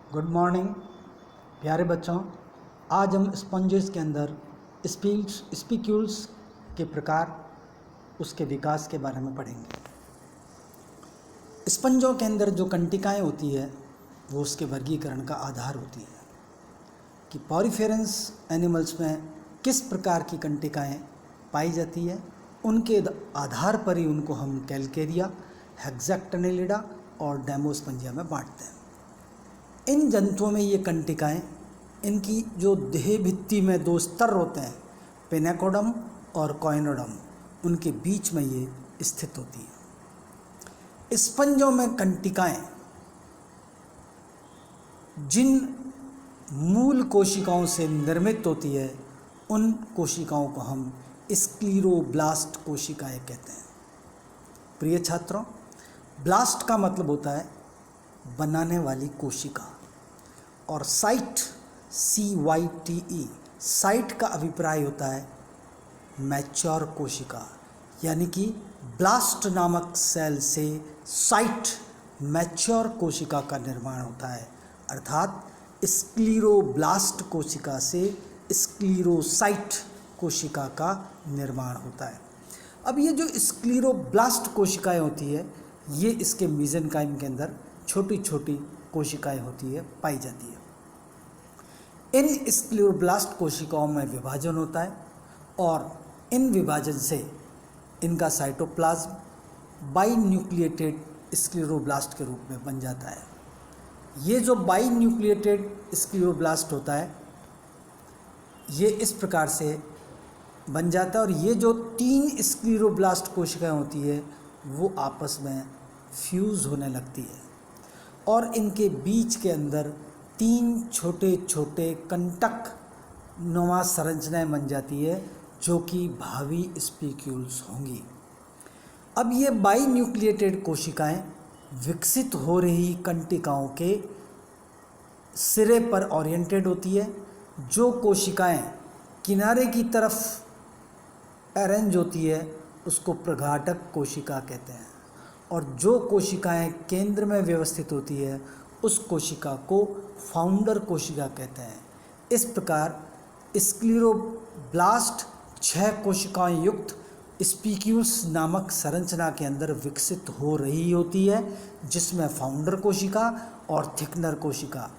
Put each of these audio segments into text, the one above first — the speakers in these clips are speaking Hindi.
गुड मॉर्निंग प्यारे बच्चों। आज हम स्पंजेस के अंदर स्पिक्यूल्स के प्रकार, उसके विकास के बारे में पढ़ेंगे। स्पंजों के अंदर जो कंटिकाएं होती है वो उसके वर्गीकरण का आधार होती है कि पॉरीफेरेंस एनिमल्स में किस प्रकार की कंटिकाएं पाई जाती है। उनके आधार पर ही उनको हम कैलकेरिया, हेक्सैक्टिनेलिडा और डेमोस्पंजिया में बांटते हैं। इन जंतुओं में ये कंटिकाएं, इनकी जो देह भित्ति में दो स्तर होते हैं, पेनाकोडम और कॉइनोडम, उनके बीच में ये स्थित होती है। स्पंजों में कंटिकाएं जिन मूल कोशिकाओं से निर्मित होती है, उन कोशिकाओं को हम स्क्लीरोब्लास्ट कोशिकाएं कहते हैं। प्रिय छात्रों, ब्लास्ट का मतलब होता है बनाने वाली कोशिका, और साइट CYTE साइट का अभिप्राय होता है मैच्योर कोशिका, यानी कि ब्लास्ट नामक सेल से साइट मैच्योर कोशिका का निर्माण होता है, अर्थात स्क्लीरोब्लास्ट कोशिका से स्क्लीरोसाइट कोशिका का निर्माण होता है। अब ये जो स्क्लीरोब्लास्ट कोशिकाएं होती है, ये इसके मेसेनकाइम के अंदर छोटी छोटी कोशिकाएं होती है, पाई जाती है। इन स्क्लीरोब्लास्ट कोशिकाओं में विभाजन होता है और इन विभाजन से इनका साइटोप्लाज्म बाइन्यूक्लिएटेड स्क्लीरोब्लास्ट के रूप में बन जाता है। ये जो बाइन्यूक्लिएटेड स्क्लीरोब्लास्ट होता है, ये इस प्रकार से बन जाता है, और ये जो 3 स्क्लीरोब्लास्ट कोशिकाएं होती है वो आपस में फ्यूज़ होने लगती है, और इनके बीच के अंदर 3 छोटे छोटे कंटक नुमा संरचनाएं बन जाती है, जो कि भावी स्पिक्यूल्स होंगी। अब ये बाइन्यूक्लिएटेड कोशिकाएं विकसित हो रही कंटिकाओं के सिरे पर ओरिएंटेड होती है। जो कोशिकाएं किनारे की तरफ अरेंज होती है उसको प्रघाटक कोशिका कहते हैं, और जो कोशिकाएं केंद्र में व्यवस्थित होती है उस कोशिका को फाउंडर कोशिका कहते हैं। इस प्रकार स्क्लीरोब्लास्ट 6 कोशिकाएं युक्त स्पिक्यूल्स नामक संरचना के अंदर विकसित हो रही होती है, जिसमें फाउंडर कोशिका और थिकनर कोशिका,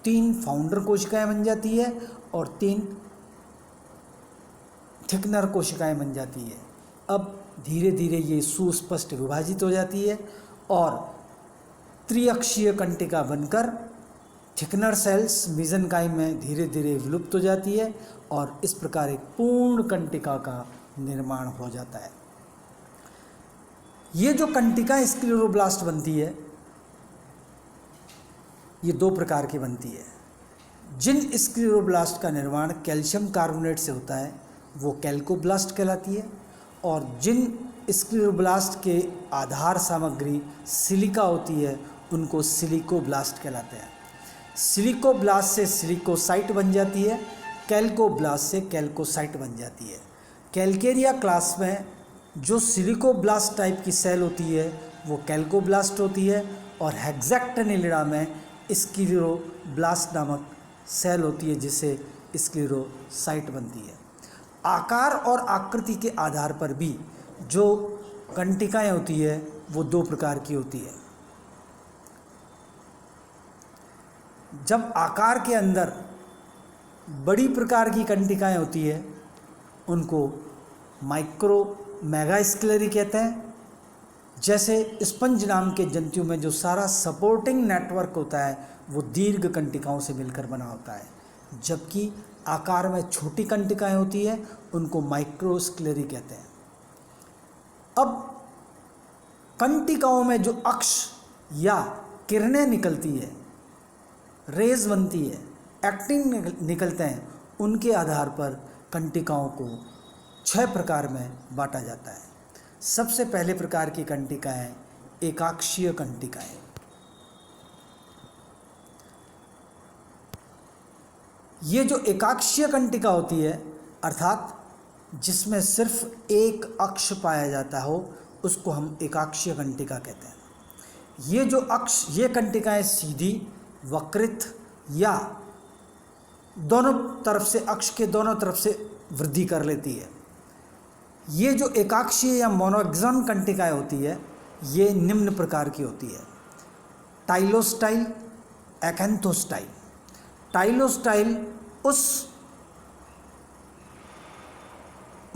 3 फाउंडर कोशिकाएं बन जाती है और 3 थिकनर कोशिकाएं बन जाती है। अब धीरे धीरे ये सुस्पष्ट विभाजित हो जाती है और त्रिअक्षीय कंटिका बनकर थिकनर सेल्स मेसेनकाइम में धीरे धीरे विलुप्त हो जाती है, और इस प्रकार एक पूर्ण कंटिका का निर्माण हो जाता है। ये जो कंटिका स्क्लीरोब्लास्ट बनती है, ये 2 प्रकार की बनती है। जिन स्क्लीरोब्लास्ट का निर्माण कैल्शियम कार्बोनेट से होता है वो कैल्कोब्लास्ट कहलाती है, और जिन स्क्लीरोब्लास्ट के आधार सामग्री सिलिका होती है उनको सिलिकोब्लास्ट कहलाते हैं। सिलिकोब्लास्ट से सिलिकोसाइट बन जाती है, कैल्कोब्लास्ट से कैल्कोसाइट बन जाती है। कैलकेरिया क्लास में जो सिलिकोब्लास्ट टाइप की सेल होती है वो कैल्कोब्लास्ट होती है, और हेक्सैक्टिनेलिडा में स्क्लीरोब्लास्ट नामक सेल होती है जिससे स्क्लीरोसाइट बनती है। आकार और आकृति के आधार पर भी जो कंटिकाएं होती है वो 2 प्रकार की होती है। जब आकार के अंदर बड़ी प्रकार की कंटिकाएं होती है उनको माइक्रो मेगास्केलरी कहते हैं। जैसे स्पंज नाम के जंतु में जो सारा सपोर्टिंग नेटवर्क होता है वो दीर्घ कंटिकाओं से मिलकर बना होता है, जबकि आकार में छोटी कंटिकाएं होती है उनको माइक्रोस्क्लेरी कहते हैं। अब कंटिकाओं में जो अक्ष या किरणें निकलती है, रेज बनती है, एक्टिन निकलते हैं, उनके आधार पर कंटिकाओं को 6 प्रकार में बांटा जाता है। सबसे पहले प्रकार की कंटिकाएं एकाक्षीय कंटिकाएं। ये जो एकाक्षीय कंटिका होती है, अर्थात जिसमें सिर्फ एक अक्ष पाया जाता हो, उसको हम एकाक्षीय कंटिका कहते हैं। ये कंटिकाएं सीधी वक्रित या दोनों तरफ से, अक्ष के दोनों तरफ से वृद्धि कर लेती है। ये जो एकाक्षीय या मोनोएक्सॉन कंटिकाएं होती है, ये निम्न प्रकार की होती है: टाइलोस्टाइल, एकैंथोस्टाइल। टाइलोस्टाइल उस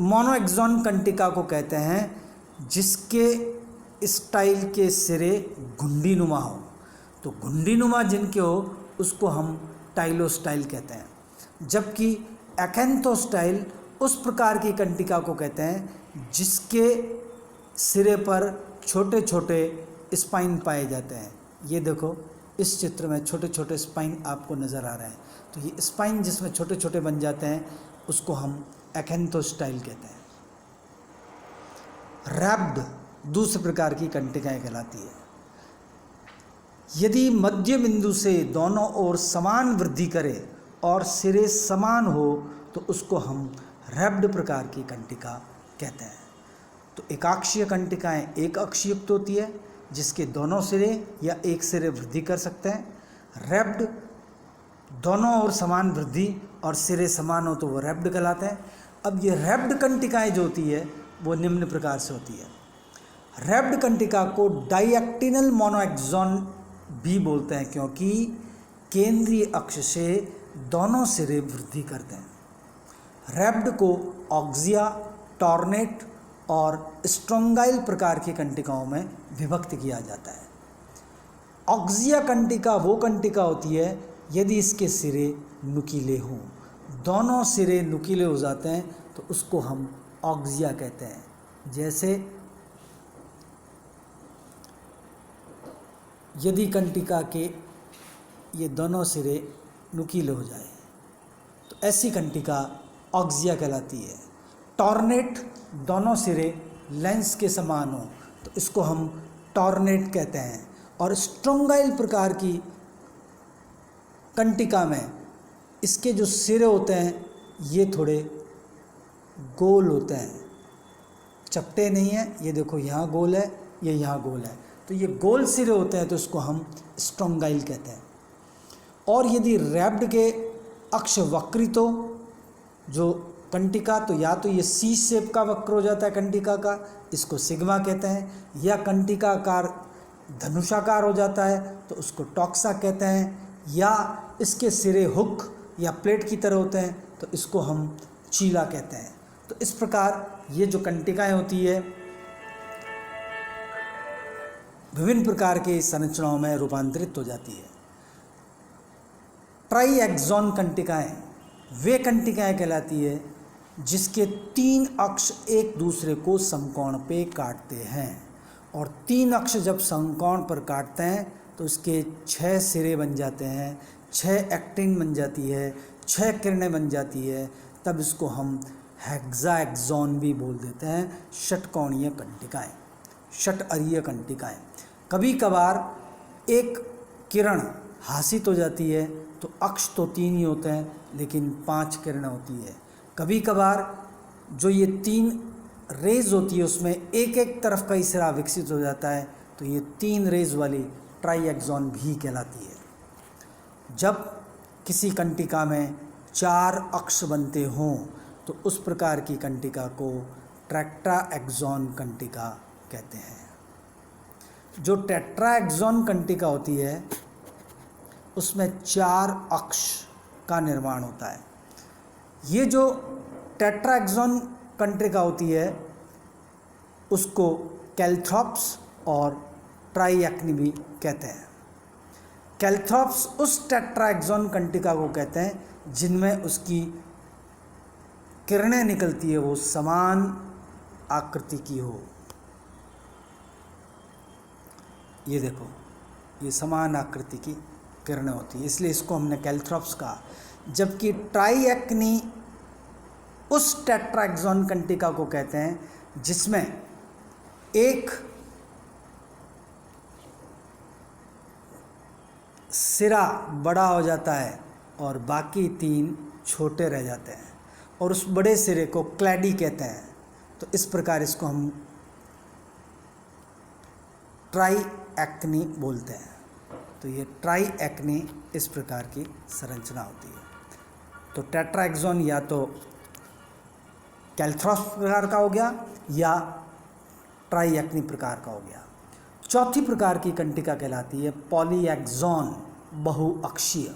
मोनोएक्सॉन कंटिका को कहते हैं जिसके स्टाइल के सिरे घुंडीनुमा हो। तो घुंडीनुमा जिनके हो उसको हम टाइलोस्टाइल कहते हैं, जबकि एकैंथोस्टाइल उस प्रकार की कंटिका को कहते हैं जिसके सिरे पर छोटे छोटे स्पाइन पाए जाते हैं। ये देखो, इस चित्र में छोटे छोटे स्पाइन आपको नज़र आ रहे हैं। तो ये स्पाइन जिसमें छोटे छोटे बन जाते हैं उसको हम एकैंथोस्टाइल कहते हैं। रैप्ड दूसरे प्रकार की कंटिकाएं कहलाती है। यदि मध्य बिंदु से दोनों ओर समान वृद्धि करे और सिरे समान हो तो उसको हम रैप्ड प्रकार की कंटिका कहते हैं। तो एकाक्षीय कंटिकाएं एक अक्षयुक्त होती है जिसके दोनों सिरे या एक सिरे वृद्धि कर सकते हैं। रैप्ड दोनों ओर समान वृद्धि और सिरे समान हो तो वो रैप्ड कहलाते हैं। अब ये रैप्ड कंटिकाएं जो होती है वो निम्न प्रकार से होती है। रैप्ड कंटिका को डाइएक्टिनल मोनोएक्सॉन भी बोलते हैं क्योंकि केंद्रीय अक्ष से दोनों सिरे वृद्धि करते हैं। रैप्ड को ऑक्सिया, टॉर्नेट और स्ट्रोंगाइल प्रकार की कंटिकाओं में विभक्त किया जाता है। ऑक्सिया कंटिका वो कंटिका होती है यदि इसके सिरे नुकीले हों। दोनों सिरे नुकीले हो जाते हैं तो उसको हम ऑक्सिया कहते हैं। जैसे यदि कंटिका के ये दोनों सिरे नुकीले हो जाए तो ऐसी कंटिका ऑक्सिया कहलाती है। टॉर्नेट दोनों सिरे लेंस के समान हो तो इसको हम टॉर्नेट कहते हैं। और स्ट्रोंगाइल प्रकार की कंटिका में इसके जो सिरे होते हैं ये थोड़े गोल होते हैं, चपटे नहीं है। ये देखो यहाँ गोल है, ये यहाँ गोल है, तो ये गोल सिरे होते हैं तो इसको हम स्ट्रोंगाइल कहते हैं। और यदि रैप्ड के अक्ष वक्रित हो जो कंटिका, तो या तो ये सी शेप का वक्र हो जाता है कंटिका का, इसको सिग्मा कहते हैं, या कंटिका आकार धनुषाकार हो जाता है तो उसको टॉक्सा कहते हैं, या इसके सिरे हुक या प्लेट की तरह होते हैं तो इसको हम चीला कहते हैं। तो इस प्रकार ये जो कंटिकाएं होती है विभिन्न प्रकार के संरचनाओं में रूपांतरित हो जाती है। ट्राइएक्सॉन कंटिकाएं वे कंटिकाएं कहलाती है जिसके 3 अक्ष एक दूसरे को समकोण पे काटते हैं, और 3 अक्ष जब समकोण पर काटते हैं तो उसके 6 सिरे बन जाते हैं, 6 एक्टिन बन जाती है, 6 किरणें बन जाती है। तब इसको हम हेक्साएक्सॉन भी बोल देते हैं, षटकोणीय कंटिकाएं, षटअरीय कंटिकाएं। कभी कभार एक किरण हासित हो जाती है तो अक्ष तो 3 ही होते हैं लेकिन 5 किरणें होती है। कभी कभार जो ये 3 रेज होती है उसमें एक एक तरफ का ही सिरा विकसित हो जाता है तो ये 3 रेज वाली ट्राइएक्सॉन भी कहलाती है। जब किसी कंटिका में 4 अक्ष बनते हों तो उस प्रकार की कंटिका को टेट्राएक्सॉन कंटिका कहते हैं। जो टेट्राएक्सॉन कंटिका होती है उसमें 4 अक्ष का निर्माण होता है। ये जो टेट्राएक्सॉन कंटिका होती है उसको कैल्थ्रोप्स और ट्राइएक्नी भी कहते हैं। कैल्थ्रोप्स उस टेट्राएक्सॉन कंटिका को कहते हैं जिनमें उसकी किरणें निकलती है वो समान आकृति की हो। ये देखो, ये समान आकृति की किरणें होती है, इसलिए इसको हमने कैल्थ्रोप्स कहा। जबकि ट्राइएक्नी उस टेट्राएक्सॉन कंटिका को कहते हैं जिसमें एक सिरा बड़ा हो जाता है और बाकी 3 छोटे रह जाते हैं, और उस बड़े सिरे को क्लैडी कहते हैं। तो इस प्रकार इसको हम ट्राइएक्नी बोलते हैं। तो ये ट्राई एक्ने इस प्रकार की संरचना होती है। तो टेट्राएक्सोन या तो कैल्थ्रॉस प्रकार का हो गया या ट्राई एक्ने प्रकार का हो गया। चौथी प्रकार की कंटिका कहलाती है पॉलीएक्सोन, बहुअक्षीय।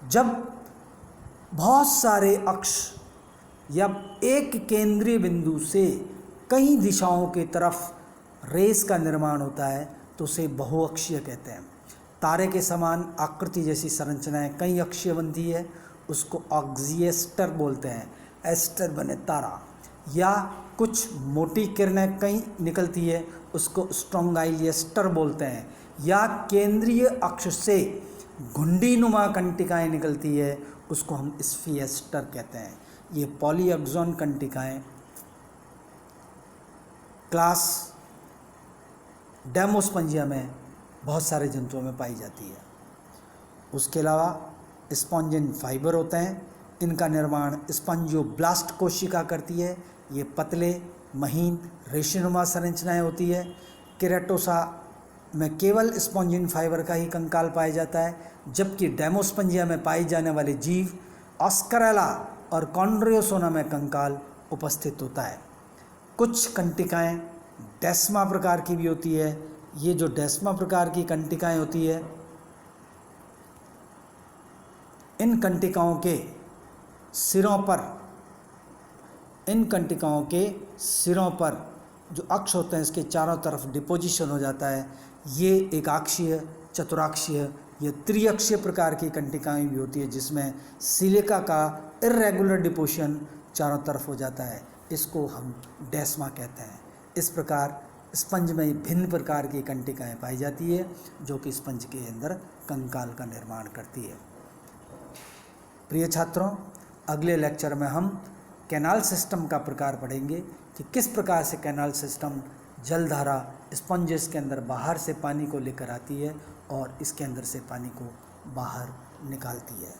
जब बहुत सारे अक्ष या एक केंद्रीय बिंदु से कई दिशाओं की तरफ रेस का निर्माण होता है तो उसे बहुअक्षीय कहते हैं। तारे के समान आकृति जैसी संरचनाएं कई अक्षीय बनती है, उसको ऑक्सिएस्टर बोलते हैं, एस्टर बने तारा। या कुछ मोटी किरणें कई निकलती है, उसको स्ट्रोंगाइलिएस्टर बोलते हैं। या केंद्रीय अक्ष से घुंडीनुमा कंटिकाएं निकलती है, उसको हम स्फीएस्टर कहते हैं। ये पॉलीएक्सोन कंटिकाएं क्लास डेमोस्पंजिया में बहुत सारे जंतुओं में पाई जाती है। उसके अलावा स्पॉन्जिन फाइबर होते हैं, इनका निर्माण स्पंजियोब्लास्ट कोशिका करती है। ये पतले महीन रेशेनुमा संरचनाएं होती है। केराटोसा में केवल स्पॉन्जिन फाइबर का ही कंकाल पाया जाता है, जबकि डेमोस्पंजिया में पाए जाने वाले जीव ऑस्करेला और कॉन्ड्रियोसोना में कंकाल उपस्थित होता है। कुछ कंटिकाएं डेस्मा प्रकार की भी होती है। ये जो डेस्मा प्रकार की कंटिकाएं होती है, इन कंटिकाओं के सिरों पर जो अक्ष होते हैं इसके चारों तरफ डिपोजिशन हो जाता है। ये एकाक्षीय, चतुराक्षीय या त्रिअक्षीय प्रकार की कंटिकाएं भी होती है, जिसमें सिलिका का इर्रेगुलर डिपोजिशन चारों तरफ हो जाता है। इसको हम डेस्मा कहते हैं। इस प्रकार स्पंज में भिन्न प्रकार की कंटिकाएं पाई जाती है जो कि स्पंज के अंदर कंकाल का निर्माण करती है। प्रिय छात्रों, अगले लेक्चर में हम कैनाल सिस्टम का प्रकार पढ़ेंगे कि किस प्रकार से कैनाल सिस्टम जलधारा स्पंजेस के अंदर बाहर से पानी को लेकर आती है और इसके अंदर से पानी को बाहर निकालती है।